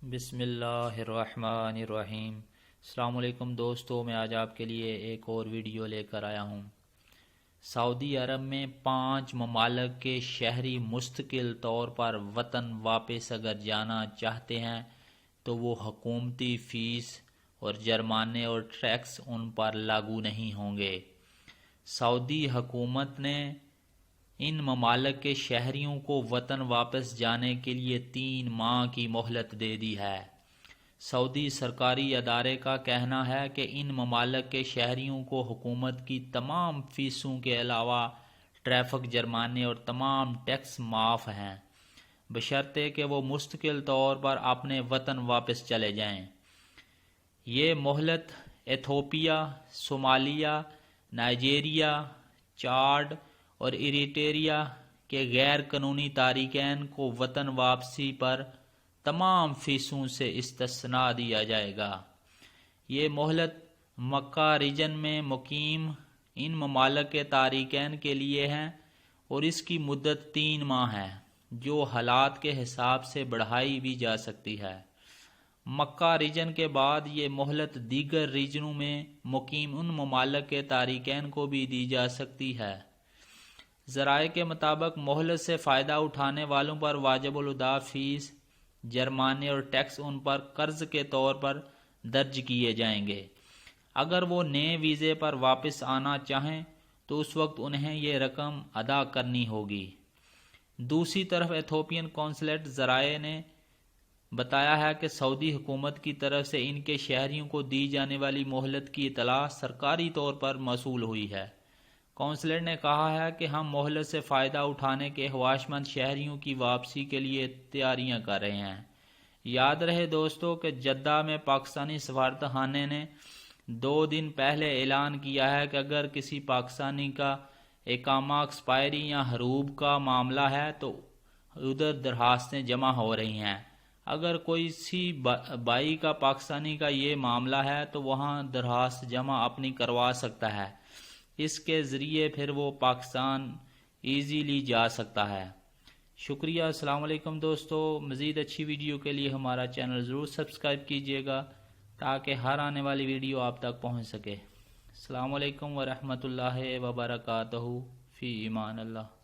بسم اللہ الرحمن الرحیم۔ السلام علیکم دوستو، میں آج آپ کے لیے ایک اور ویڈیو لے کر آیا ہوں۔ سعودی عرب میں 5 ممالک کے شہری مستقل طور پر وطن واپس اگر جانا چاہتے ہیں تو وہ حکومتی فیس اور جرمانے اور ٹیکس ان پر لاگو نہیں ہوں گے۔ سعودی حکومت نے ان ممالک کے شہریوں کو وطن واپس جانے کے لیے 3 ماہ کی مہلت دے دی ہے۔ سعودی سرکاری ادارے کا کہنا ہے کہ ان ممالک کے شہریوں کو حکومت کی تمام فیسوں کے علاوہ ٹریفک جرمانے اور تمام ٹیکس معاف ہیں، بشرطے کہ وہ مستقل طور پر اپنے وطن واپس چلے جائیں۔ یہ مہلت ایتھوپیا، صومالیہ، نائجیریا، چاڈ اور ایریٹریا کے غیر قانونی تارکین کو وطن واپسی پر تمام فیسوں سے استثناء دیا جائے گا۔ یہ مہلت مکہ ریجن میں مقیم ان ممالک کے تارکین کے لیے ہے اور اس کی مدت 3 ماہ ہے، جو حالات کے حساب سے بڑھائی بھی جا سکتی ہے۔ مکہ ریجن کے بعد یہ مہلت دیگر ریجنوں میں مقیم ان ممالک کے تارکین کو بھی دی جا سکتی ہے۔ ذرائع کے مطابق مہلت سے فائدہ اٹھانے والوں پر واجب الادا فیس، جرمانے اور ٹیکس ان پر قرض کے طور پر درج کیے جائیں گے۔ اگر وہ نئے ویزے پر واپس آنا چاہیں تو اس وقت انہیں یہ رقم ادا کرنی ہوگی۔ دوسری طرف ایتھوپین قونصلیٹ ذرائع نے بتایا ہے کہ سعودی حکومت کی طرف سے ان کے شہریوں کو دی جانے والی مہلت کی اطلاع سرکاری طور پر موصول ہوئی ہے۔ قونصلیٹ نے کہا ہے کہ ہم مہلت سے فائدہ اٹھانے کے خواہشمند شہریوں کی واپسی کے لیے تیاریاں کر رہے ہیں۔ یاد رہے دوستو کہ جدہ میں پاکستانی سفارت خانے نے 2 دن پہلے اعلان کیا ہے کہ اگر کسی پاکستانی کا اقامہ ایکسپائری یا حروب کا معاملہ ہے تو ادھر درخواستیں جمع ہو رہی ہیں۔ اگر کوئی سی بائی کا پاکستانی کا یہ معاملہ ہے تو وہاں درخواست جمع اپنی کروا سکتا ہے، اس کے ذریعے پھر وہ پاکستان ایزیلی جا سکتا ہے۔ شکریہ۔ السلام علیکم دوستو، مزید اچھی ویڈیو کے لیے ہمارا چینل ضرور سبسکرائب کیجیے گا تاکہ ہر آنے والی ویڈیو آپ تک پہنچ سکے۔ السلام علیکم ورحمۃ اللہ وبرکاتہ، فی امان اللہ۔